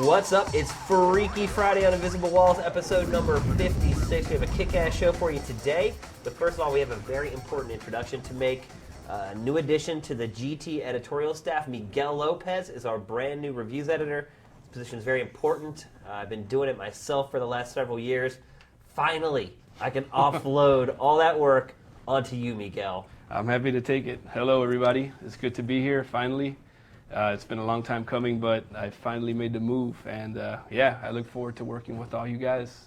What's up? It's Freaky Friday on Invisible Walls, episode number 56. We have a kick-ass show for you today. But first of all, we have a very important introduction to make. A new addition to the GT editorial staff. Miguel Lopez is our brand new reviews editor. This position is very important. I've been doing it myself for the last several years. Finally, I can offload all that work onto you, Miguel. I'm happy to take it. Hello, everybody. It's good to be here, finally. It's been a long time coming, but I finally made the move. And yeah, I look forward to working with all you guys.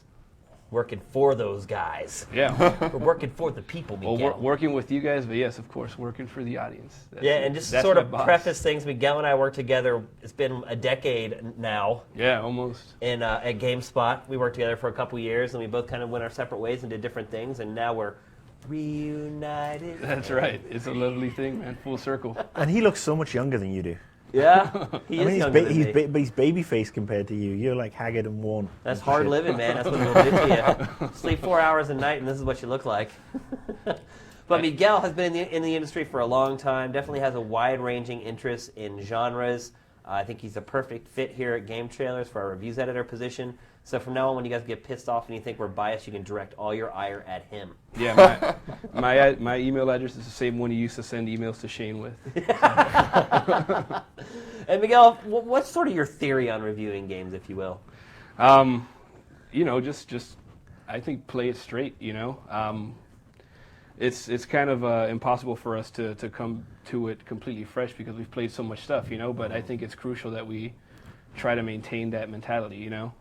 Working for those guys. Yeah. We're working for the people, Miguel. Well, working with you guys, but yes, of course, working for the audience. And just to sort of preface things, Miguel and I work together, it's been a decade now. Yeah, almost. At GameSpot. We worked together for a couple years, and we both kind of went our separate ways and did different things, and now we're reunited. That's right. It's a lovely thing, man. Full circle. And he looks so much younger than you do. Yeah, he's younger than me. But he's baby-faced compared to you. You're like haggard and worn. That's hard living, man. That's what it'll do to you. Sleep 4 hours a night, and this is what you look like. But Miguel has been in the industry for a long time. Definitely has a wide-ranging interest in genres. I think he's a perfect fit here at GameTrailers for our reviews editor position. So from now on, when you guys get pissed off and you think we're biased, you can direct all your ire at him. Yeah, my email address is the same one you used to send emails to Shane with. And Miguel, what's sort of your theory on reviewing games, if you will? You know, just I think play it straight. You know, it's kind of impossible for us to come to it completely fresh because we've played so much stuff. You know, but I think it's crucial that we try to maintain that mentality, you know.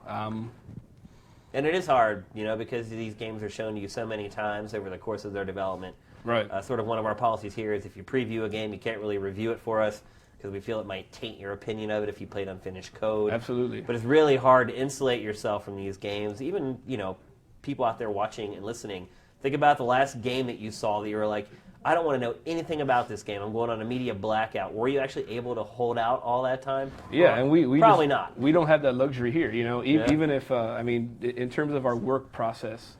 And it is hard, you know, because these games are shown to you so many times over the course of their development. Right. Sort of one of our policies here is if you preview a game, you can't really review it for us because we feel it might taint your opinion of it if you played unfinished code. Absolutely. But it's really hard to insulate yourself from these games. Even, you know, people out there watching and listening, think about the last game that you saw that you were like, I don't want to know anything about this game. I'm going on a media blackout. Were you actually able to hold out all that time? Yeah, and we probably just, not. We don't have that luxury here, you know. Even if I mean, in terms of our work process,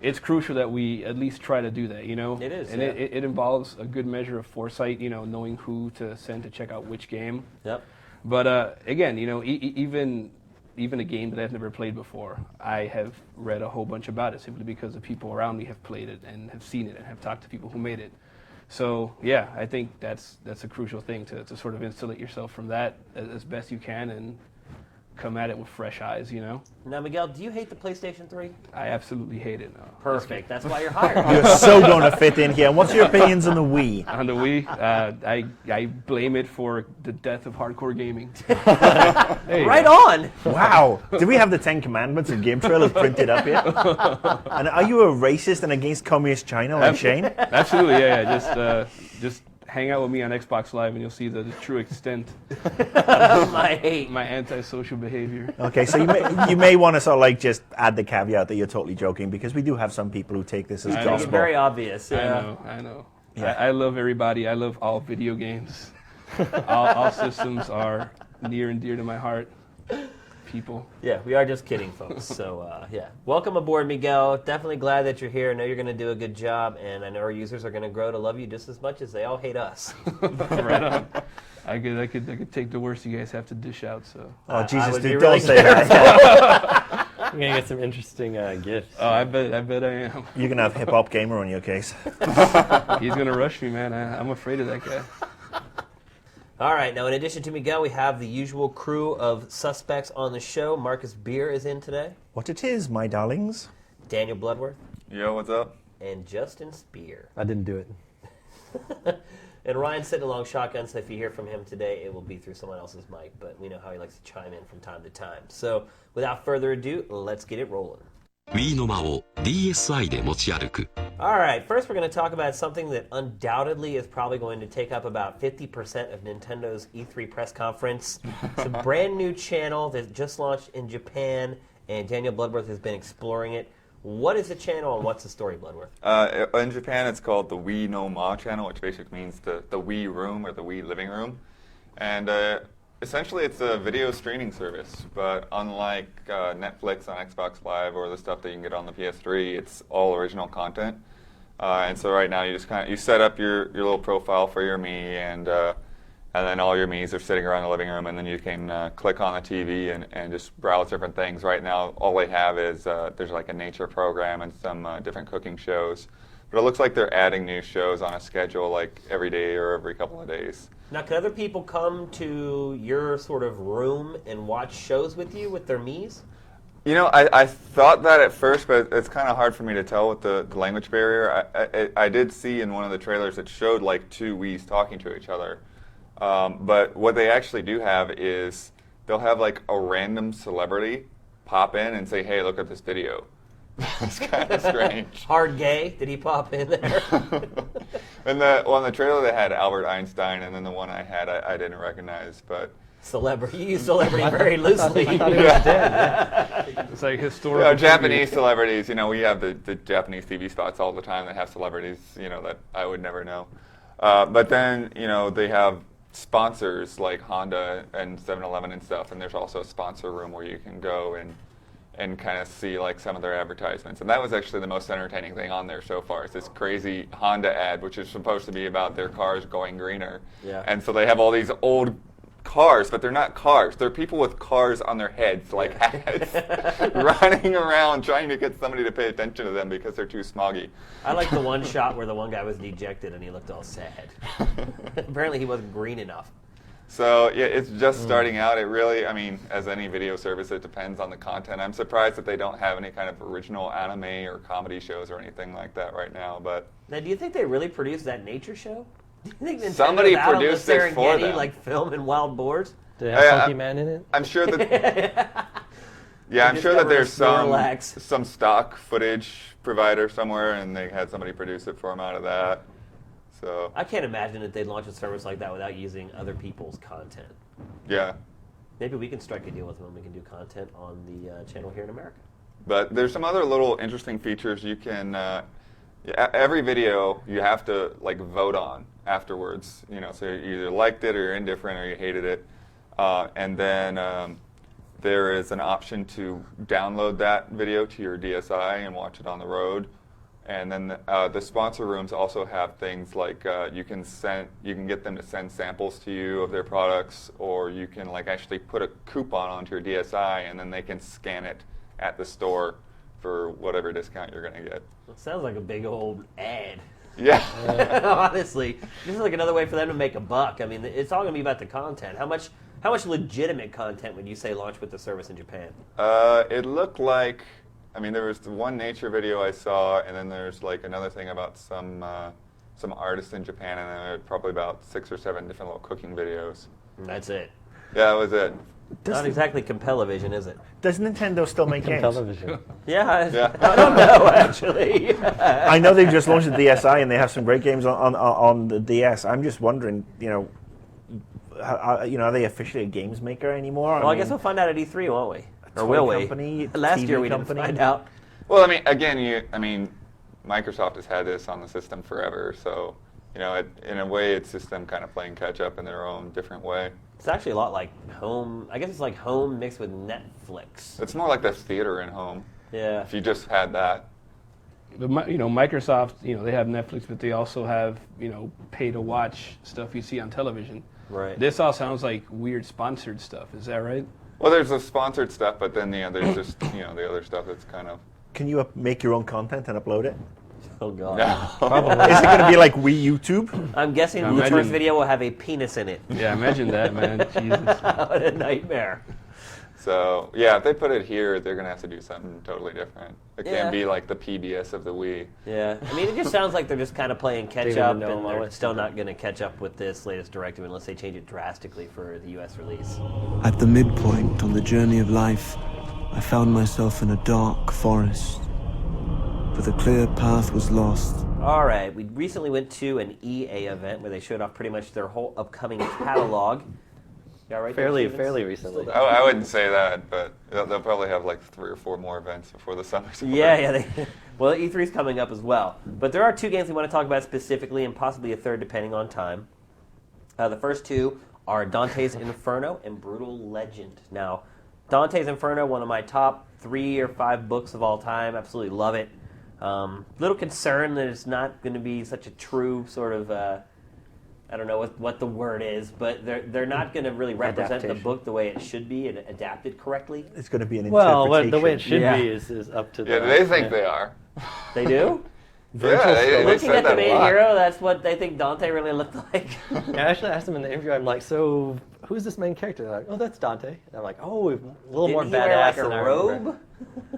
it's crucial that we at least try to do that, you know. It is, and yeah. it involves a good measure of foresight, you know, knowing who to send to check out which game. Yep. But again, you know, even a game that I've never played before, I have read a whole bunch about it simply because the people around me have played it and have seen it and have talked to people who made it. So yeah, I think that's a crucial thing to sort of insulate yourself from that as best you can and come at it with fresh eyes, you know. Now, Miguel, do you hate the PlayStation 3? I absolutely hate it. No. Perfect. That's why you're hired. You're so going to fit in here. And what's your opinions on the Wii? On the Wii, I blame it for the death of hardcore gaming. Right on. Wow. Do we have the 10 Commandments of GameTrailers printed up here? And are you a racist and against communist China like Shane? Absolutely, yeah. Just hang out with me on Xbox Live and you'll see the true extent of my hate, my antisocial behavior. Okay, so you may want to sort of like just add the caveat that you're totally joking because we do have some people who take this as gospel. It's very obvious. Yeah. I know. Yeah. I love everybody. I love all video games. all systems are near and dear to my heart. People. Yeah, we are just kidding, folks. So, yeah. Welcome aboard, Miguel. Definitely glad that you're here. I know you're going to do a good job, and I know our users are going to grow to love you just as much as they all hate us. Right on. I could take the worst you guys have to dish out. So. Oh, Jesus, dude, really don't say that. You're going to get some interesting gifts. Oh, I bet I am. You're going to have Hip Hop Gamer on your case. He's going to rush me, man. I'm afraid of that guy. All right, now in addition to Miguel, we have the usual crew of suspects on the show. Marcus Beer is in today. What it is, my darlings. Daniel Bloodworth. Yo, what's up? And Justin Spear. I didn't do it. And Ryan's sitting along shotgun, so if you hear from him today, it will be through someone else's mic, but we know how he likes to chime in from time to time. So without further ado, let's get it rolling. Wii の間を DSi で持ち歩く All right, first we're going to talk about something that undoubtedly is probably going to take up about 50% of Nintendo's E3 press conference. It's a brand new channel that just launched in Japan, and Daniel Bloodworth has been exploring it. What is the channel and what's the story, Bloodworth? In Japan, it's called the Wii no Ma channel, which basically means the Wii room or the Wii living room. And essentially, it's a video streaming service, but unlike Netflix on Xbox Live or the stuff that you can get on the PS3, it's all original content. And so right now, you just you set up your little profile for your Mii, and and then all your Miis are sitting around the living room, and then you can click on the TV and just browse different things. Right now, all they have is there's like a nature program and some different cooking shows. But it looks like they're adding new shows on a schedule like every day or every couple of days. Now, can other people come to your sort of room and watch shows with you with their Miis? You know, I thought that at first, but it's kind of hard for me to tell with the language barrier. I did see in one of the trailers it showed like two Wiis talking to each other. But what they actually do have is they'll have like a random celebrity pop in and say, hey, look at this video. It's kind of strange. Hard gay? Did he pop in there? And the trailer they had Albert Einstein, and then the one I had I didn't recognize, but... Celebrity. You use celebrity very loosely. I thought he was dead. It's like You historical. know, Japanese celebrities, you know, we have the Japanese TV spots all the time that have celebrities, you know, that I would never know. But then, you know, they have sponsors like Honda and 7-Eleven and stuff, and there's also a sponsor room where you can go and kind of see like some of their advertisements. And that was actually the most entertaining thing on there so far. It's this crazy Honda ad, which is supposed to be about their cars going greener. Yeah. And so they have all these old cars, but they're not cars. They're people with cars on their heads, like hats, running around trying to get somebody to pay attention to them because they're too smoggy. I like the one shot where the one guy was dejected and he looked all sad. Apparently he wasn't green enough. So yeah, it's just starting out. It really, I mean, as any video service, it depends on the content. I'm surprised that they don't have any kind of original anime or comedy shows or anything like that right now. But Now, do you think they really produced that nature show? Do you think Nintendo's Somebody out on the produced it for Serengeti, them. like filming wild boars? Did it have Yeah, Funky Man in it? I'm sure that. Yeah, I'm just sure that got rid of there's Snorlax. some stock footage provider somewhere, and they had somebody produce it for them out of that. So I can't imagine that they'd launch a service like that without using other people's content. yeah. Maybe we can strike a deal with them and we can do content on the channel here in America. But there's some other little interesting features you can. Every video you have to like vote on afterwards. You know, so you either liked it or you're indifferent or you hated it, and then there is an option to download that video to your DSi and watch it on the road. And then the sponsor rooms also have things like you can get them to send samples to you of their products, or you can like actually put a coupon onto your DSi and then they can scan it at the store for whatever discount you're going to get. It sounds like a big old ad. Yeah. Honestly, this is like another way for them to make a buck. I mean, it's all going to be about the content. How much legitimate content would you say launch with the service in Japan? It looked like, I mean, there was the one nature video I saw, and then there's like another thing about some artist in Japan, and then there were probably about 6 or 7 different little cooking videos. That's it. Yeah, that was it. Not exactly Compellivision, is it? Does Nintendo still make games? Television. Yeah, Yeah. I don't know, actually. I know they've just launched the DSi and they have some great games on the DS. I'm just wondering, are they officially a games maker anymore? Well, I guess we'll find out at E3, won't we? Or toy will we? company, Last TV year we company. didn't find out. Well, I mean, again, Microsoft has had this on the system forever, so in a way, it's just them kind of playing catch up in their own different way. It's actually a lot like home. I guess it's like home mixed with Netflix. It's more like this theater in home. Yeah. If you just had that. Microsoft, they have Netflix, but they also have, pay to watch stuff you see on television. Right. This all sounds like weird sponsored stuff. Is that right? Well, there's the sponsored stuff, but then there's just the other stuff that's kind of. Can you make your own content and upload it? Oh, God. No. Is it going to be like Wii YouTube? I'm guessing Now the first imagine- video will have a penis in it. Yeah, imagine that, man. Jesus. What a nightmare. So yeah, if they put it here, they're gonna have to do something totally different. It Yeah. can't be like the PBS of the Wii. Yeah. I mean, it just sounds like they're just kind of playing catch even up, know and how they're it's still done. not going to catch up with this latest directive unless they change it drastically for the U.S. release. At the midpoint on the journey of life, I found myself in a dark forest. For the clear path was lost. All right. We recently went to an EA event where they showed off pretty much their whole upcoming catalog. Yeah, right. Fairly recently. I wouldn't say that, but they'll probably have like 3 or 4 more events before the summer's over. Yeah. Well, E3 is coming up as well. But there are 2 games we want to talk about specifically, and possibly a third depending on time. The first 2 are Dante's Inferno and Brutal Legend. Now, Dante's Inferno, one of my top 3 or 5 books of all time. Absolutely love it. Little concerned that it's not going to be such a true sort of I don't know what the word is, but they're not going to really represent the Adaptation. book the way it should be and adapt it correctly. It's going to be an Well, interpretation. the way it should Yeah. be is up to Yeah, the... they think they are. They do? Yeah, they Looking said at the that a main lot. hero, that's what they think Dante really looked like. I actually asked him in the interview, I'm like, so who's this main character? They're like, oh, that's Dante. And I'm like, oh, a little more Didn't he badass wear like than I a remember. robe?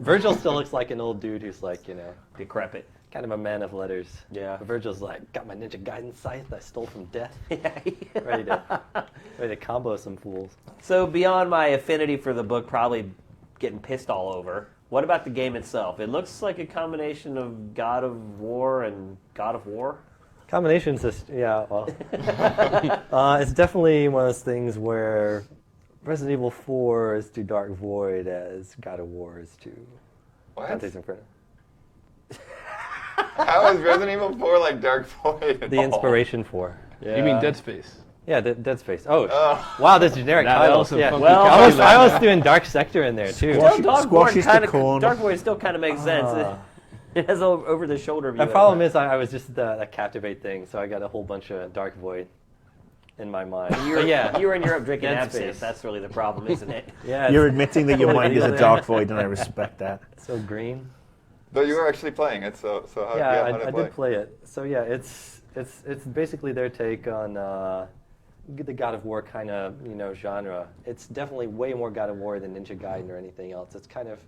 Virgil still looks like an old dude who's like, you know, Decrepit. kind of a man of letters. Yeah. Virgil's like, got my Ninja Gaiden scythe I stole from death. Yeah. ready to combo some fools. So beyond my affinity for the book probably getting pissed all over, what about the game itself? It looks like a combination of God of War and God of War. Combinations, yeah. Well, it's definitely one of those things where Resident Evil 4 is to Dark Void as God of War is to What? Dante's Inferno. How is Resident Evil 4 like Dark Void at The all? inspiration for. You mean Dead Space? Yeah, Dead Space. Oh, wow, this generic That title. also Yeah. funky Well, title. I was doing Dark Sector in there too. Squash- Still, Dark squashes Void the kind corn. of Dark Void still kind of makes sense. It has over the shoulder view. The problem is I was just the Captivate thing, so I got a whole bunch of Dark Void in my mind. But yeah, you were in Europe drinking Dead absinthe. Space. That's really the problem, isn't it? yeah, You're admitting that your One or mind the is a other. dark void, and I respect that. so green. But you were actually playing it, so how, Yeah, how I did play it. So yeah, it's basically their take on the God of War kind of genre. It's definitely way more God of War than Ninja Gaiden or anything else. It's kind of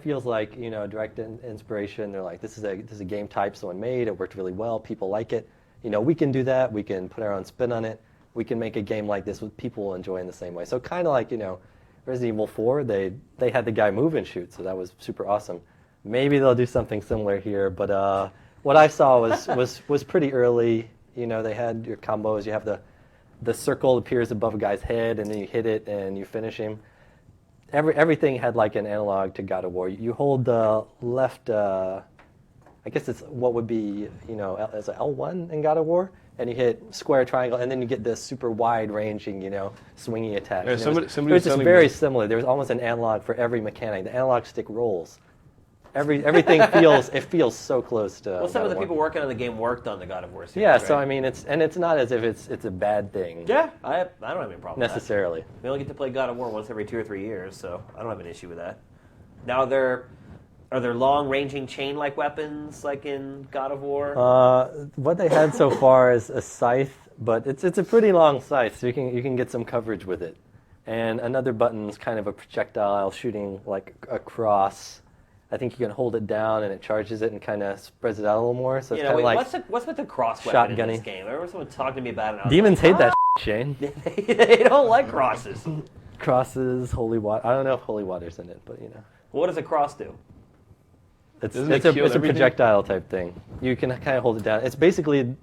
feels like direct inspiration. They're like, this is a game type someone made. It worked really well. People like it. We can do that. We can put our own spin on it. We can make a game like this with people enjoy in the same way. So kind of like Resident Evil 4. They had the guy move and shoot, so that was super awesome. Maybe they'll do something similar here, but what I saw was pretty early. They had your combos. You have the circle appears above a guy's head, and then you hit it and you finish him. Everything had like an analog to God of War. You hold the left, I guess it's what would be as a L1 in God of War, and you hit square, triangle, and then you get this super wide-ranging, swingy attack. Yeah, And somebody it was was just telling very me- similar. There was almost an analog for every mechanic. The analog stick rolls. Everything feels so close to. Well, some God of the War. people working on the game worked on the God of War series. Yeah, so right? I mean, it's not as if it's a bad thing. Yeah, I don't have any problem with that. Necessarily. We only get to play God of War once every 2 or 3 years, so I don't have an issue with that. Now, are there long-ranging chain-like weapons like in God of War? What they had so far is a scythe, but it's a pretty long scythe, so you can get some coverage with it. And another button's kind of a projectile shooting like across. I think you can hold it down and it charges it and kind of spreads it out a little more. So it's kind of like what's with the cross weapon in this shotgunny. game? I remember someone talking to me about it. And I was demons like, hate that Shane. they don't like crosses. Crosses, holy water. I don't know if holy water's in it, but What does a cross do? it's Doesn't it it's a kill everything? projectile type thing. You can kind of hold it down. It's basically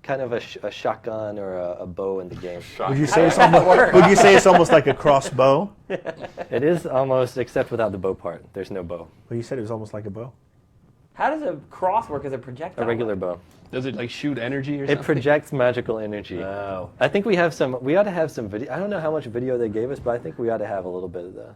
kind of a shotgun or a bow in the game. Would you say it's almost like a crossbow? It is almost, except without the bow part. There's no bow. Well, you said it was almost like a bow. How does a cross work as a projectile? A regular bow. Does it like shoot energy or It something? projects magical energy. Oh. I think we ought to have some video. I don't know how much video they gave us, but I think we ought to have a little bit of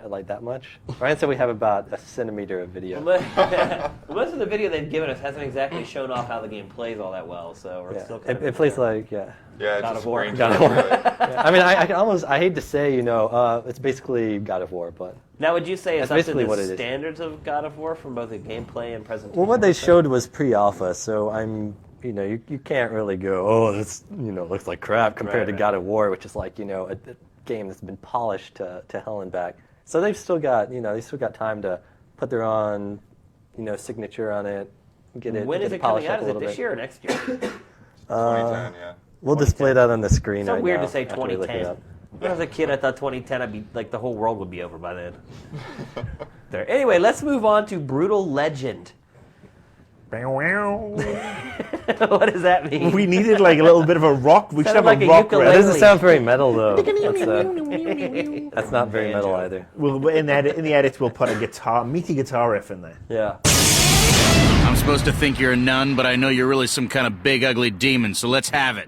like that much. Ryan said we have about a centimeter of video. Most of the video they've given us hasn't exactly shown off how the game plays all that well, so we're Yeah. still kind It plays like, Yeah, it's God just of War. range God of really. War. Yeah. I mean, I hate to say, it's basically God of War, but. Now, would you say it's That's up to basically the what it is. standards of God of War from both a gameplay and presentation? Well, what they perspective? showed was pre-alpha, so you can't really go, oh, this, looks like crap compared to Right. God of War, which is like, a game that's been polished to hell and back. So they've still got, time to put their own, signature on it, get it. When get is it polished coming out? up a Is it little this bit. year or next year? 2010, yeah. We'll display that on the screen It's so right weird now to say after we look it 2010. up. When I was a kid, I thought 2010, I'd be like the whole world would be over by then. There. Anyway, let's move on to Brutal Legend. What does that mean? We needed like a little bit of a rock. We should Sounded have like a a rock. ukulele. That rap. doesn't sound very metal, though. That's not very metal Banjo. either. We'll in the edit we'll put a meaty guitar riff in there. Yeah. I'm supposed to think you're a nun, but I know you're really some kind of big, ugly demon, so let's have it.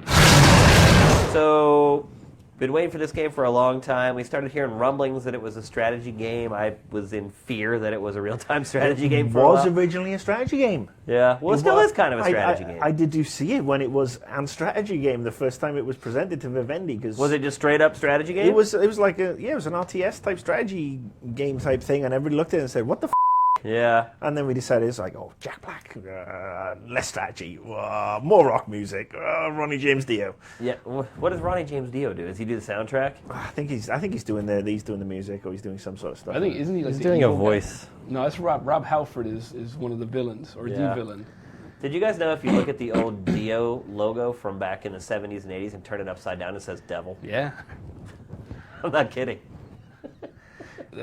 So, Been waiting for this game for a long time. We started hearing rumblings that it was a strategy game. I was in fear that it was a real-time strategy game for a was while. originally a strategy game. Yeah, well, it still is kind of a strategy game. I did see it when it was a strategy game the first time it was presented to Vivendi. Cause was it just straight-up strategy game? It was like it was an RTS type strategy game type thing, and everybody looked at it and said, "What the?" Yeah. And then we decided it's like, oh, Jack Black, less strategy, more rock music, Ronnie James Dio. Yeah. What does Ronnie James Dio do? Does he do the soundtrack? I think he's doing the music, or he's doing some sort of stuff. I think isn't he like He's the doing a evil guy? voice. No, that's Rob Halford is one of the villains or Yeah. the villain. Did you guys know if you look at the old Dio logo from back in the 70s and 80s and turn it upside down, it says devil? Yeah. I'm not kidding.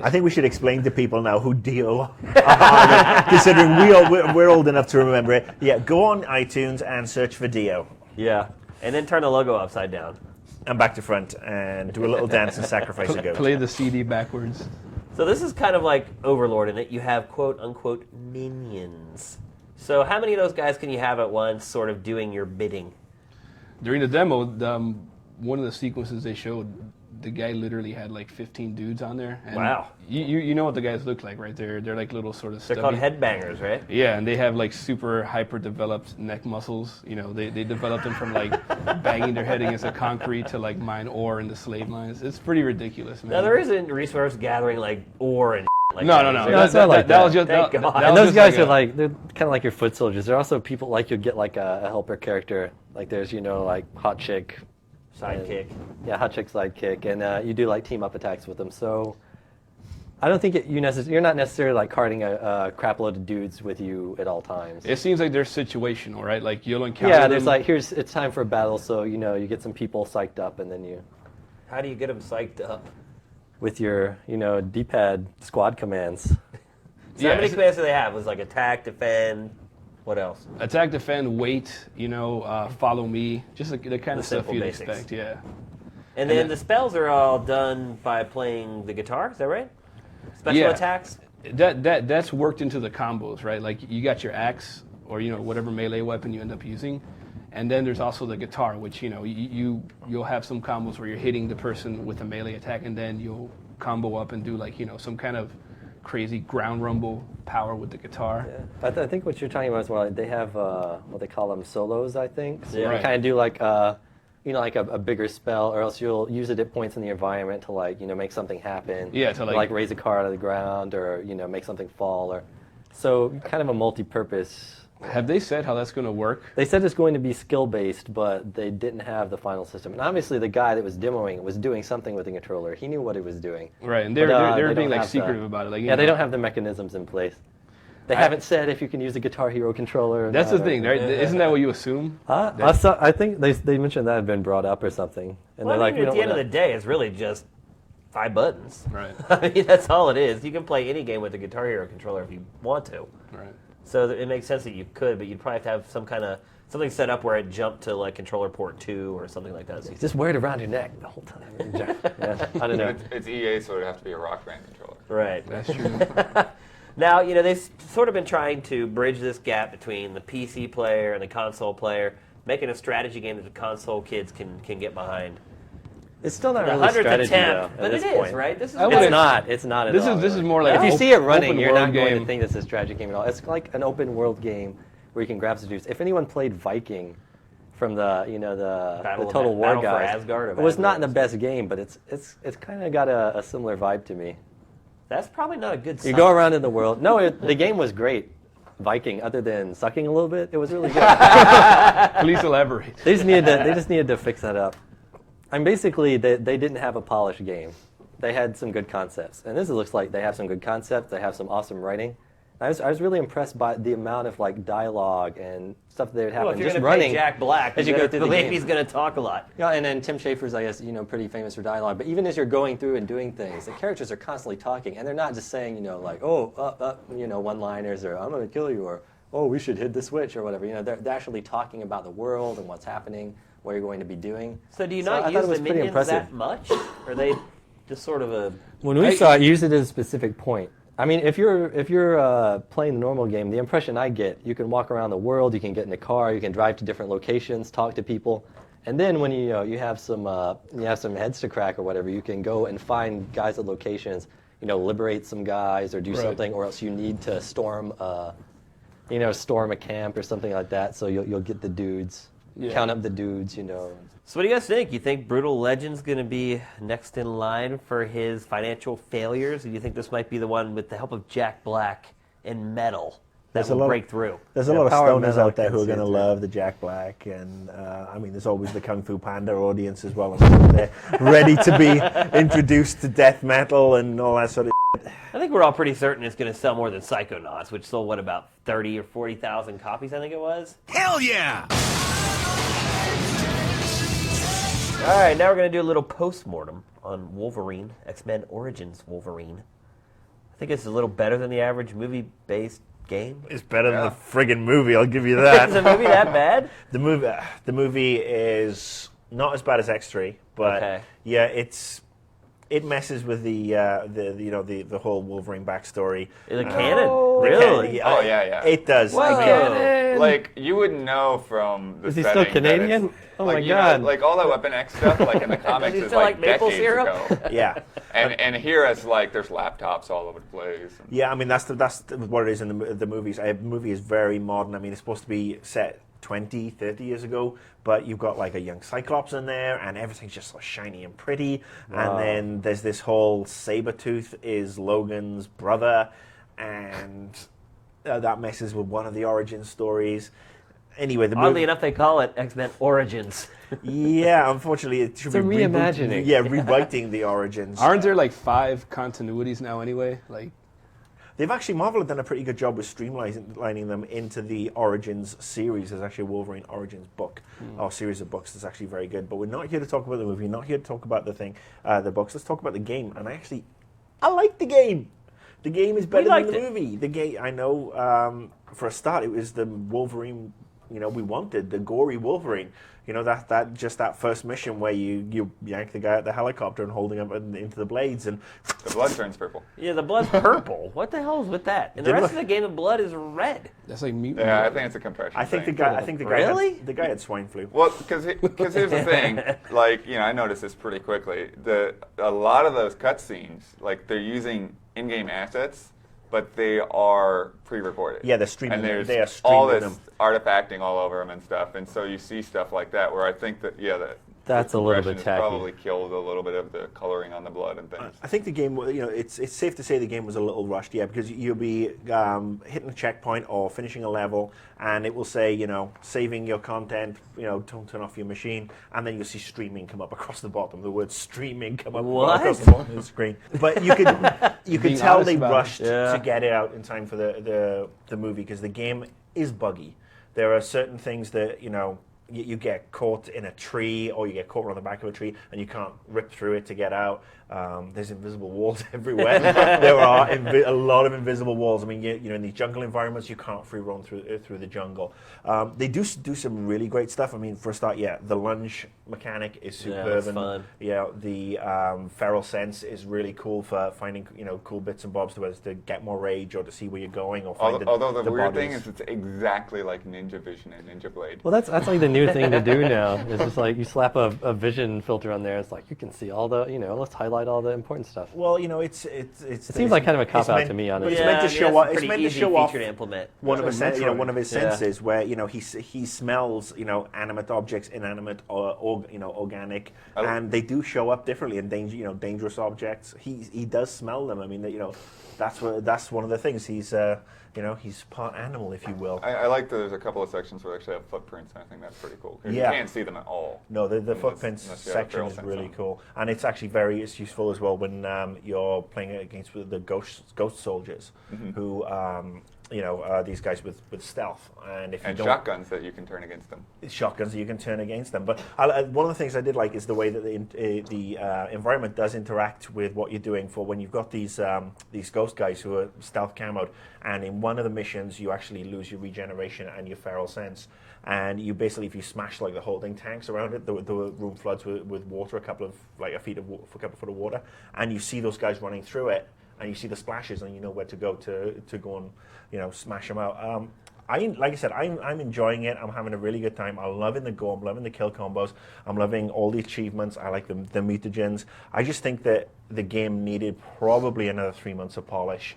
I think we should explain to people now who Dio are, considering we're old enough to remember it. Yeah, go on iTunes and search for Dio. Yeah. And then turn the logo upside down. And back to front, and do a little dance and sacrifice a goat. Play the CD backwards. So this is kind of like Overlord in it. You have quote-unquote minions. So how many of those guys can you have at once sort of doing your bidding? During the demo, one of the sequences they showed, the guy literally had like 15 dudes on there. And Wow. You know what the guys look like, right? They're like little sort of They're stubby. called headbangers, right? Yeah, and they have like super hyper developed neck muscles. You know, they developed them from like banging their head against the concrete to like mine ore in the slave mines. It's pretty ridiculous, man. Now there isn't resource gathering like ore and like No. that. No, it's not like that. was just Thank that, God. that And was those just guys like are like, they're kind of like your foot soldiers. They're also people like you'll get like a helper character. Like there's, like hot chick. Sidekick. Yeah, hot chick sidekick. And you do like team up attacks with them. So I don't think you're not necessarily like carting a crap load of dudes with you at all times. It seems like they're situational, right? Like you'll encounter Yeah, there's them. like, it's time for a battle. So, you get some people psyched up and then you, How do you get them psyched up? with your, D-pad squad commands. So Yeah, how many it's- commands do they have? It was like attack, defend, what else? attack, defend, wait, follow me, just the kind The of stuff simple you'd basics. expect, yeah. And And then then- the spells are all done by playing the guitar, is that right? Special Yeah. attacks? That's worked into the combos, right? Like you got your axe or whatever melee weapon you end up using, and then there's also the guitar, which you'll have some combos where you're hitting the person with a melee attack, and then you'll combo up and do like some kind of crazy ground rumble power with the guitar. Yeah. I think what you're talking about is more like they have what they call them solos, I think. So Yeah. you Right. kind of do like like a bigger spell, or else you'll use it at points in the environment to like make something happen. Yeah, to like- raise a car out of the ground, or make something fall, or so kind of a multi-purpose. Have they said how that's going to work? They said it's going to be skill-based, but they didn't have the final system. And obviously, the guy that was demoing was doing something with the controller. He knew what he was doing. Right, and But, they're they being don't like have secretive the- about it. Like, Yeah, they don't have the mechanisms in place. They haven't said if you can use a Guitar Hero controller. Or That's not, the thing, right? Isn't that what you assume? I think they mentioned that had been brought up or something. And Well, they're I like, mean, we at don't the end of the wanna- day, it's really just 5 buttons. Right. I mean, that's all it is. You can play any game with the Guitar Hero controller if you want to. Right. So it makes sense that you could, but you'd probably have to have something set up where it jumped to like controller port 2 or something like that. So Just wear it around your neck the whole time. Yeah, I don't know. It's EA, so it'd have to be a Rock Band controller. right. That's true. Now, they've sort of been trying to bridge this gap between the PC player and the console player, making a strategy game that the console kids can get behind. It's still not The really 100th strategy, attempt, though, but at it this is, point. right? This is I It's wouldn't- not. It's not at all. This is more like If you an see it running, open you're world not going to game. think this is a strategy game at all. It's like an open world game where you can grab seduce. If anyone played Viking from the Battle Total War for guys, Asgard of it was not Asgard. the best game, but it's kind of got a similar vibe to me. That's probably not a good sign. You go around in the world. No, the game was great. Viking, other than sucking a little bit, it was really good. Please elaborate. They just needed to fix that up. And basically, they didn't have a polished game. They had some good concepts, and this looks like they have some good concepts. They have some awesome writing. I was really impressed by the amount of like dialogue and stuff that would happen Well, if you're just going to running pay Jack Black, as you go through the believe game. he's going to talk a lot. Yeah, and then Tim Schafer's, I guess, pretty famous for dialogue. But even as you're going through and doing things, the characters are constantly talking, and they're not just saying, like, one-liners, or I'm going to kill you, or oh, we should hit the switch, or whatever. They're actually talking about the world and what's happening, what you're going to be doing. So do you So not I thought use it was the pretty minions impressive. that much? Or are they just sort of a... When we saw it, use it at a specific point. I mean, if you're playing the normal game, the impression I get, you can walk around the world, you can get in a car, you can drive to different locations, talk to people, And then when you have some heads to crack or whatever, you can go and find guys at locations, liberate some guys or do something, or else you need to storm a camp or something like that. So you'll get the dudes, count up the dudes, So what do you guys think? You think Brutal Legend's going to be next in line for his financial failures? Or do you think this might be the one with the help of Jack Black and Metal that will break through? There's a lot of Power stoners Metal, out there I who are can see going to it, love the Jack Black, and there's always the Kung Fu Panda audience as well. I'm sure they're ready to be introduced to death metal and all that sort of shit. I think we're all pretty certain it's going to sell more than Psychonauts, which sold, about 30 or 40,000 copies, I think it was? Hell yeah! All right, now we're going to do a little post-mortem on Wolverine, X-Men Origins Wolverine. I think it's a little better than the average movie-based game. It's better than the friggin' movie, I'll give you that. Is the movie that bad? The movie is not as bad as X3, but it messes with the whole Wolverine backstory. Is it canon? The Really? canon, Oh, yeah. It does. Whoa. Like, you would know from the Is he setting still Canadian? that it's, Oh like, my you know, God. like, all that Weapon X stuff, like, in the comics Does he is, still like maple decades syrup? ago. Yeah. And here it's like there's laptops all over the place. Yeah, I mean, that's what it is in the movies. The movie is very modern. I mean, it's supposed to be set 20, 30 years ago, but you've got like a young Cyclops in there, and everything's just so shiny and pretty. Wow. And then there's this whole Sabretooth is Logan's brother, and that messes with one of the origin stories. Anyway, the Oddly movie, enough, they call it X-Men Origins. yeah, unfortunately, it should It's a be reimagining. rewriting the origins. Aren't there like 5 continuities now anyway? Like, They've actually, Marvel have done a pretty good job with streamlining them into the Origins series. There's actually a Wolverine Origins book, or series of books that's actually very good. But we're not here to talk about the movie, not here to talk about the books. Let's talk about the game. And I like the game. The game is better than the movie. The game, I know, for a start, it was the Wolverine, we wanted, the gory Wolverine. That first mission where you yank the guy out the helicopter and holding him into the blades, and The blood turns purple. Yeah, the blood's purple. What the hell is with that? And the rest of the game, the blood is red. that's like mutant. Yeah, I think it's a compression. I think the thing. guy Really? the guy had swine flu. Well, because here's the thing, I noticed this pretty quickly. A lot of those cutscenes, they're using in-game assets, but they are pre-recorded. Yeah, they're streaming. And there's they are streaming all this them. artifacting all over them and stuff, and so you see stuff like that where I think that That's the a little bit compression has tacky. probably killed a little bit of the coloring on the blood and things. I think the game, it's safe to say the game was a little rushed, because you'll be hitting a checkpoint or finishing a level, and it will say, saving your content, don't turn off your machine, and then you'll see streaming come up across the bottom. The word streaming come up across the bottom of the screen. But you could Being tell honest they about it. rushed Yeah. to get it out in time for the movie, because the game is buggy. There are certain things that, you get caught in a tree, or you get caught on the back of a tree and you can't rip through it to get out. There's invisible walls everywhere. There are a lot of invisible walls. I mean, in these jungle environments, you can't free run through the jungle. They do some really great stuff. I mean, for a start, the lunge mechanic is superb. that's fun. The feral sense is really cool for finding cool bits and bobs to get more rage, or to see where you're going, or find Although the weird thing bodies. is it's exactly like Ninja Vision and Ninja Blade. Well, that's like the new thing to do now. It's just like you slap a vision filter on there. It's like you can see all the, let's highlight all the important stuff. Well, it seems like kind of a cop-out to me, But honestly. it's meant to show off. It's meant to show off to implement. one of Metroid. one of his senses, where he smells animate objects, inanimate or organic, and they do show up differently in dangerous objects. He does smell them. I mean, that's one of the things. He's part animal, if you will. I like that there's a couple of sections where they actually have footprints, and I think that's pretty cool. 'Cause Yeah. You can't see them at all. No, the Unless- footprints unless you have a section feral is sense really on. cool, and it's actually it's useful as well when you're playing against the ghost soldiers, who these guys with stealth, and if you And don't shotguns that you can turn against them. shotguns that you can turn against them. But one of the things I did like is the way that the environment does interact with what you're doing. For when you've got these ghost guys who are stealth camoed, and in one of the missions you actually lose your regeneration and your feral sense, and you basically, if you smash the holding tanks around it, the room floods with water, a couple of foot of water, and you see those guys running through it, and you see the splashes, and you know where to go to go and smash them out. like I said, I'm enjoying it. I'm having a really good time. I'm loving the gore. I'm loving the kill combos. I'm loving all the achievements. I like the mutagens. I just think that the game needed probably another 3 months of polish,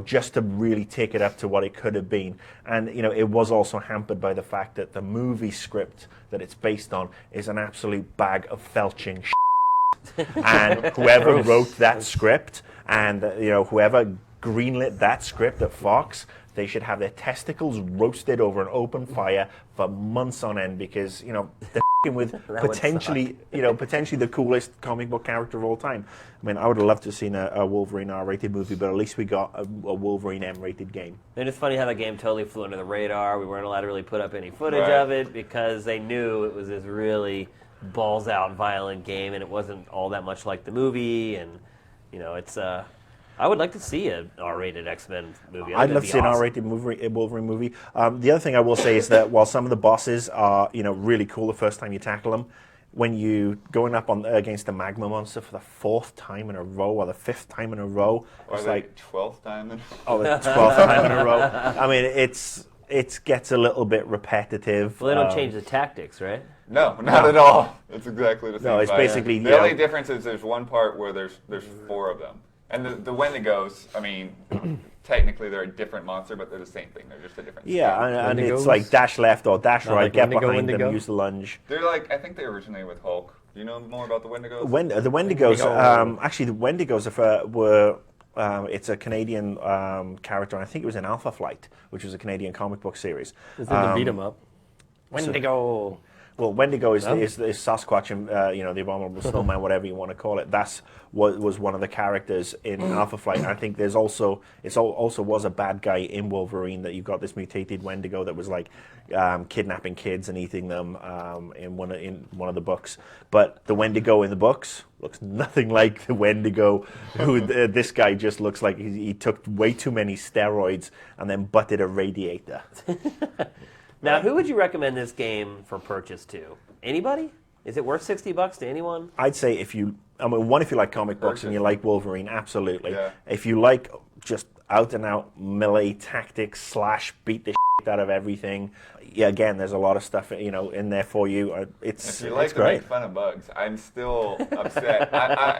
just to really take it up to what it could have been. And it was also hampered by the fact that the movie script that it's based on is an absolute bag of felching and whoever wrote that script and whoever greenlit that script at Fox, they should have their testicles roasted over an open fire for months on end because they're f***ing with potentially the coolest comic book character of all time. I mean, I would have loved to have seen a Wolverine R-rated movie, but at least we got a Wolverine M-rated game. And it's funny how that game totally flew under the radar. We weren't allowed to really put up any footage of it because they knew it was this really balls-out violent game, and it wasn't all that much like the movie. And it's I would like to see an R-rated X-Men movie. I'd love to see an R-rated Wolverine movie. The other thing I will say is that while some of the bosses are really cool the first time you tackle them, when you going up against the magma monster for the 4th time in a row or the 5th time in a row, it's like 12th time in a row. Oh, the 12th time in a row. I mean, it gets a little bit repetitive. Well, they don't change the tactics, right? No, not at all. It's exactly the same. No, it's basically the only difference is there's one part where there's 4 of them. And the Wendigos, I mean, technically they're a different monster, but they're the same thing. They're just a different scale. And it's like dash left or dash right, like get Wendigo, behind them, use the lunge. They're like, I think they originated with Hulk. Do you know more about the Wendigos? The Wendigos, actually the Wendigos were it's a Canadian character, and I think it was in Alpha Flight, which was a Canadian comic book series. It's in the beat 'em up. Wendigo. Well, Wendigo is Sasquatch and the Abominable Snowman, whatever you want to call it. That's what was one of the characters in Alpha Flight. And I think there's also was a bad guy in Wolverine that you've got this mutated Wendigo that was like kidnapping kids and eating them in one of the books. But the Wendigo in the books looks nothing like the Wendigo who this guy just looks like he took way too many steroids and then butted a radiator. Now, who would you recommend this game for purchase to? Anybody? Is it worth $60 to anyone? I'd say if you like comic books and you like Wolverine, absolutely. Yeah. If you like just out and out melee tactics / beat the shit out of everything, again, there's a lot of stuff in there for you. If you like to great. make fun of bugs, I'm still upset.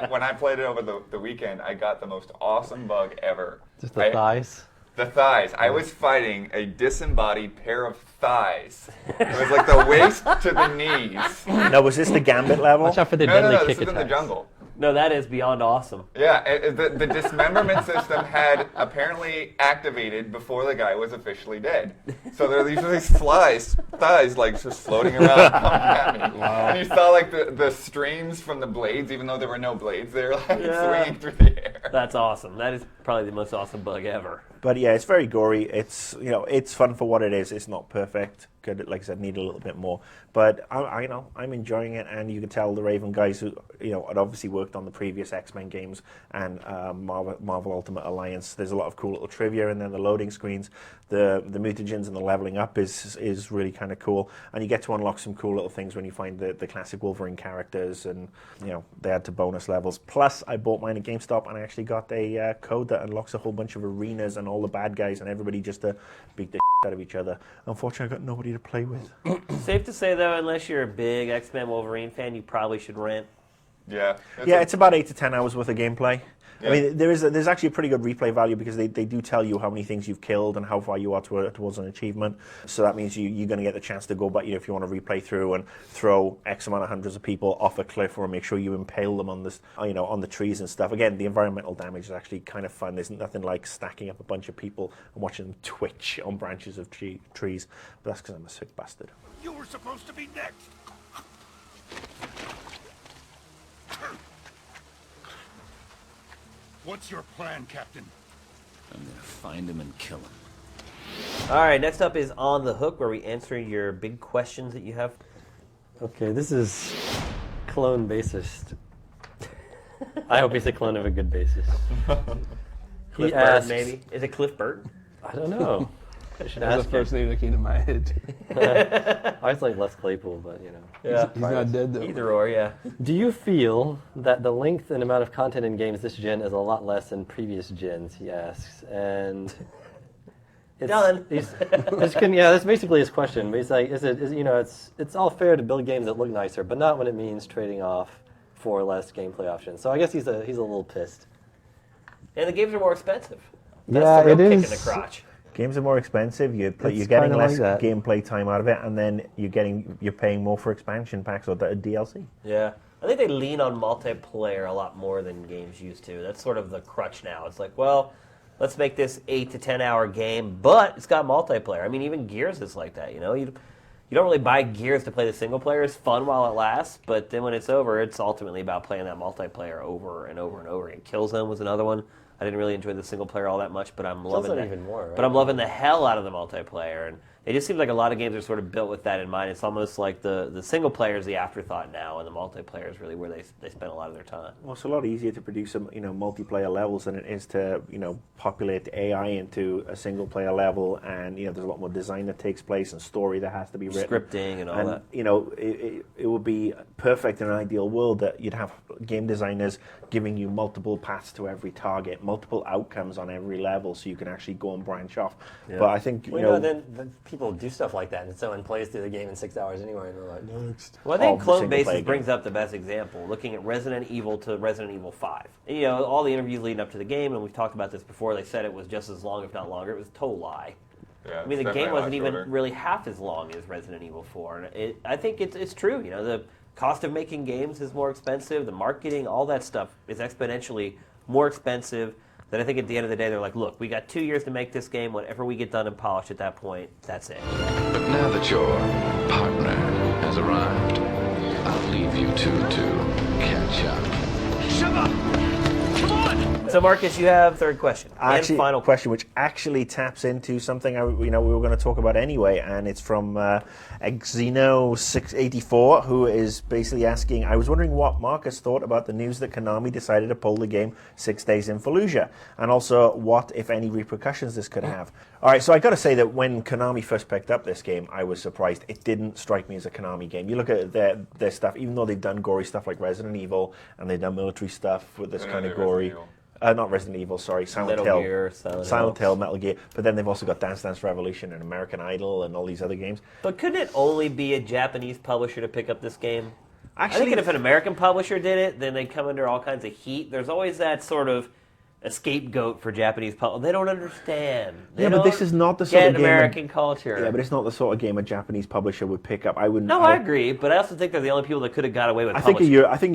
When I played it over the weekend, I got the most awesome bug ever. Just the thighs. The thighs. I was fighting a disembodied pair of thighs. It was like the waist to the knees. Now, was this the Gambit level? Watch out for the No, deadly this kick is in the attacks. jungle. No, that is beyond awesome. Yeah, the dismemberment system had apparently activated before the guy was officially dead. So there are these thighs like just floating around coming at me. Wow. And you saw like the streams from the blades, even though there were no blades, they were like swinging through the air. That's awesome. That is probably the most awesome bug ever. But yeah, it's very gory. It's it's fun for what it is. It's not perfect. Could, like I said, need a little bit more. But I'm enjoying it, and you can tell the Raven guys who had obviously worked on the previous X-Men games and Marvel Ultimate Alliance. There's a lot of cool little trivia, and then the loading screens, the mutagens and the leveling up is really kind of cool. And you get to unlock some cool little things when you find the classic Wolverine characters, and they add to bonus levels. Plus, I bought mine at GameStop, and I actually got a code that unlocks a whole bunch of arenas and all the bad guys and everybody just to beat the out of each other. Unfortunately, I got nobody to play with. Safe to say, though, unless you're a big X-Men Wolverine fan, you probably should rent. Yeah. It's about 8 to 10 hours worth of gameplay. Yeah. I mean, there's actually a pretty good replay value because they do tell you how many things you've killed and how far you are towards an achievement. So that means you're going to get the chance to go back, if you want to replay through and throw X amount of hundreds of people off a cliff, or make sure you impale them on this, on the trees and stuff. Again, the environmental damage is actually kind of fun. There's nothing like stacking up a bunch of people and watching them twitch on branches of trees. But that's because I'm a sick bastard. You were supposed to be next. What's your plan, Captain? I'm gonna find him and kill him. All right, next up is On the Hook, where we answer your big questions that you have. Okay, this is clone bassist. I hope he's a clone of a good bassist. Cliff Burton, maybe? Is it Cliff Burton? I don't know. I should That's ask the first name that came to my head. I was like Les Claypool, but Yeah. He's not dead though. Either or, yeah. Do you feel that the length and amount of content in games this gen is a lot less than previous gens, he asks? And Done. That's basically his question. He's like, it's all fair to build games that look nicer, but not when it means trading off for less gameplay options. So I guess he's a little pissed. And the games are more expensive. That's the real kick in the crotch. Games are more expensive. You're getting less gameplay time out of it, and then you're paying more for expansion packs or DLC. Yeah, I think they lean on multiplayer a lot more than games used to. That's sort of the crutch now. It's like, well, let's make this 8 to 10 hour game, but it's got multiplayer. I mean, even Gears is like that. You don't really buy Gears to play the single player. It's fun while it lasts, but then when it's over, it's ultimately about playing that multiplayer over and over and over again. Killzone was another one. I didn't really enjoy the single player all that much, but I'm loving that. Even more, right? But I'm loving the hell out of the multiplayer, and it just seems like a lot of games are sort of built with that in mind. It's almost like the single player is the afterthought now, and the multiplayer is really where they spend a lot of their time. Well, it's a lot easier to produce some multiplayer levels than it is to populate AI into a single player level, and there's a lot more design that takes place and story that has to be written, scripting and all that. It would be perfect in an ideal world that you'd have game designers giving you multiple paths to every target, multiple outcomes on every level, so you can actually go and branch off. Yeah. But I think then people do stuff like that, and someone plays through the game in 6 hours anyway, and they're like, next. Well, I think Clone Bases brings up the best example, looking at Resident Evil to Resident Evil 5. And, all the interviews leading up to the game, and we've talked about this before, they said it was just as long, if not longer. It was a total lie. Yeah, I mean, the game wasn't even really half as long as Resident Evil 4. And I think it's true. The cost of making games is more expensive. The marketing, all that stuff is exponentially more expensive. That I think at the end of the day, they're like, look, we got 2 years to make this game. Whatever we get done and polished at that point, that's it. But now that your partner has arrived, I'll leave you two to catch up. Shut up! Come on! So, Marcus, you have third question. Actually, and final question, which actually taps into something we were going to talk about anyway, and it's from Xeno684, who is basically asking, I was wondering what Marcus thought about the news that Konami decided to pull the game 6 days in Fallujah, and also what, if any, repercussions this could have. All right, so I got to say that when Konami first picked up this game, I was surprised. It didn't strike me as a Konami game. You look at their stuff, even though they've done gory stuff like Resident Evil, and they've done military stuff with this kind of gory. Not Resident Evil, sorry, Silent Hill. Silent Hill, Metal Gear. But then they've also got Dance Dance Revolution and American Idol and all these other games. But couldn't it only be a Japanese publisher to pick up this game? Actually, I think if an American publisher did it, then they'd come under all kinds of heat. There's always that sort of a scapegoat for Japanese publishers. They don't understand. But this is not the sort of game American culture. Yeah, but it's not the sort of game a Japanese publisher would pick up. I wouldn't. No, I agree, but I also think they're the only people that could have got away with. I think a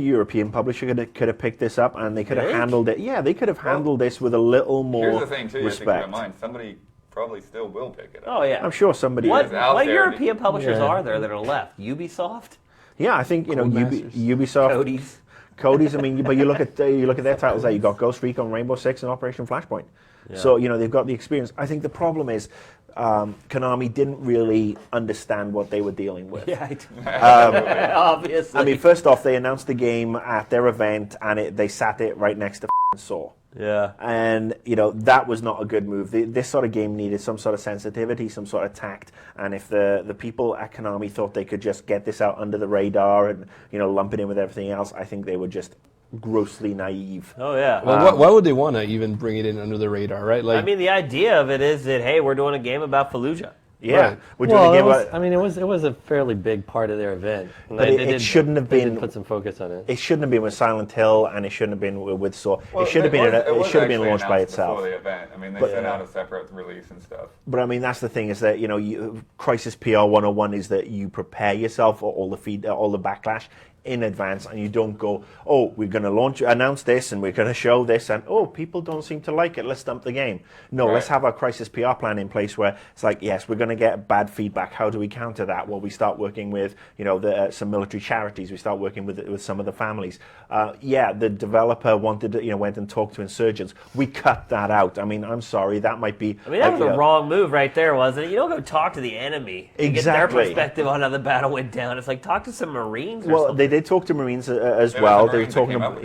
European publisher could have picked this up, and they could have handled it. Yeah, they could have handled this with a little more respect. Here's the thing, too. You have to keep in mind, somebody probably still will pick it up. Oh yeah, I'm sure somebody. What European publishers are there that are left? Ubisoft. Yeah, I think Ubisoft. Cody's, I mean, but you look at their titles there. You got Ghost Recon, Rainbow Six, and Operation Flashpoint. Yeah. So they've got the experience. I think the problem is Konami didn't really understand what they were dealing with. Yeah, obviously. I mean, first off, they announced the game at their event, and they sat it right next to Saw. Yeah. And, that was not a good move. This sort of game needed some sort of sensitivity, some sort of tact. And if the people at Konami thought they could just get this out under the radar and, lump it in with everything else, I think they were just grossly naive. Oh, yeah. Well, why would they want to even bring it in under the radar, right? I mean, the idea of it is that, hey, we're doing a game about Fallujah. Yeah, right. We're doing a game about. It was a fairly big part of their event. But it shouldn't have been. They put some focus on it. It shouldn't have been with Silent Hill, and it shouldn't have been with Saw. It should have been. It should have been launched by itself. Before the event, I mean, they sent out a separate release and stuff. But I mean, that's the thing is that Crisis PR 101 is that you prepare yourself for all the backlash in advance, and you don't go, oh, we're going to announce this, and we're going to show this, and oh, people don't seem to like it, let's dump the game. No, let's have a crisis PR plan in place where it's like, yes, we're going to get bad feedback. How do we counter that? Well, we start working with, some military charities. We start working with some of the families. The developer went and talked to insurgents. We cut that out. I mean, I'm sorry, that might be. I mean, that was a wrong move right there, wasn't it? You don't go talk to the enemy and get their perspective on how the battle went down. It's like talk to some Marines. Or something. They did talk to Marines as well. They were talking about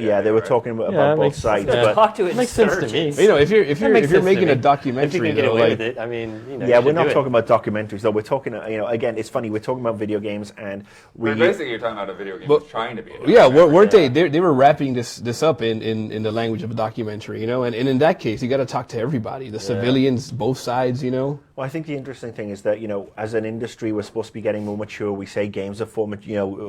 talking about both sides. But talk to insurgents. If you're making a documentary, if you can get away with it, I mean, we're not talking about documentaries though. We're talking, again, it's funny. We're talking about video games, and basically you're talking about a video game that's trying to be. Weren't they? They were wrapping this up in the language of a documentary, and in that case, you got to talk to everybody, the civilians, both sides, Well, I think the interesting thing is that, as an industry, we're supposed to be getting more mature. We say games are for,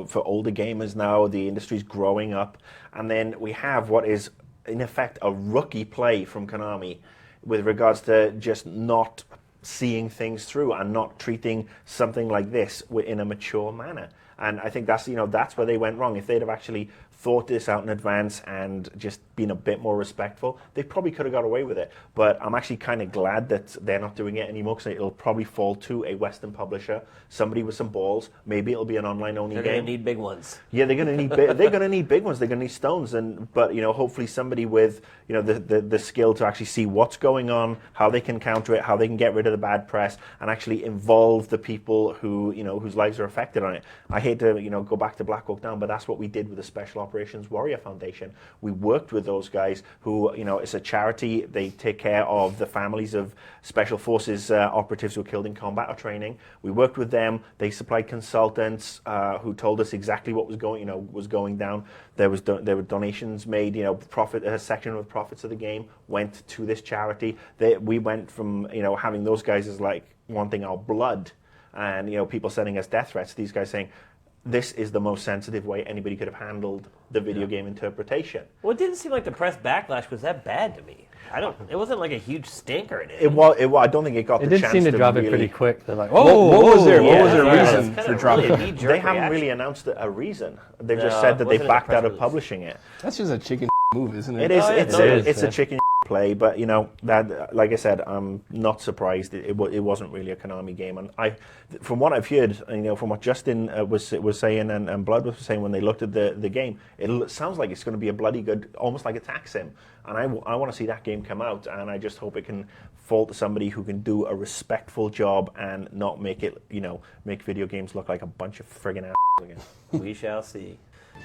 for older gamers now. The industry's growing up. And then we have what is, in effect, a rookie play from Konami with regards to just not seeing things through and not treating something like this in a mature manner. And I think that's where they went wrong. If they'd have actually thought this out in advance and just been a bit more respectful, they probably could have got away with it. But I'm actually kind of glad that they're not doing it anymore, because it'll probably fall to a Western publisher, somebody with some balls. Maybe it'll be an online-only game. They're going to need big ones. Yeah, they're going to need they're going to need big ones. They're going to need stones, but hopefully somebody with the skill to actually see what's going on, how they can counter it, how they can get rid of the bad press, and actually involve the people who whose lives are affected on it. I hate to go back to Black Hawk Down, but that's what we did with the Special Operations Warrior Foundation. We worked with those guys who it's a charity. They take care of the families of Special Forces operatives who were killed in combat or training. We worked with them. They supplied consultants who told us exactly what was going down. There were donations made. A section of profits of the game went to this charity. We went from having those guys as like wanting our blood, and people sending us death threats. These guys saying, this is the most sensitive way anybody could have handled the video game interpretation. Well, it didn't seem like the press backlash was that bad to me. It wasn't like a huge stink or anything. It was. I don't think it got the chance to. It did seem to drop it pretty quick. They're like, what was their reason for dropping it? They haven't really announced a reason. They've just said that they backed out of publishing it. That's just a chicken move, isn't it? It is. It's a chicken play, but that, like I said, I'm not surprised. It wasn't really a Konami game, and from what I've heard, from what Justin was saying and Blood was saying when they looked at the game, it sounds like it's going to be a bloody good, almost like a tax sim, and I want to see that game come out, and I just hope it can fall to somebody who can do a respectful job and not make it, make video games look like a bunch of friggin' assholes again. We shall see.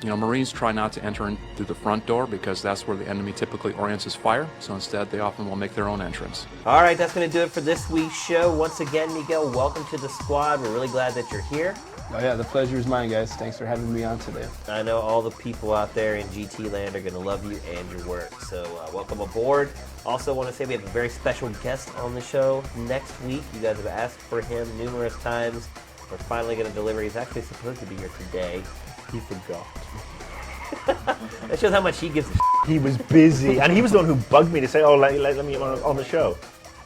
Marines try not to enter in through the front door because that's where the enemy typically orients his fire, so instead they often will make their own entrance. All right, that's going to do it for this week's show. Once again, Miguel, welcome to the squad. We're really glad that you're here. Oh yeah, the pleasure is mine, guys. Thanks for having me on today. I know all the people out there in GT land are going to love you and your work, so welcome aboard. Also want to say we have a very special guest on the show next week. You guys have asked for him numerous times. We're finally going to deliver. He's actually supposed to be here today. He forgot. That shows how much he gives a shit. He was busy, and he was the one who bugged me to say, let me on the show.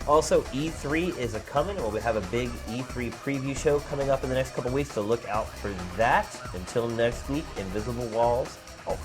Also, E3 is coming, and we'll have a big E3 preview show coming up in the next couple weeks, so look out for that. Until next week, Invisible Walls out.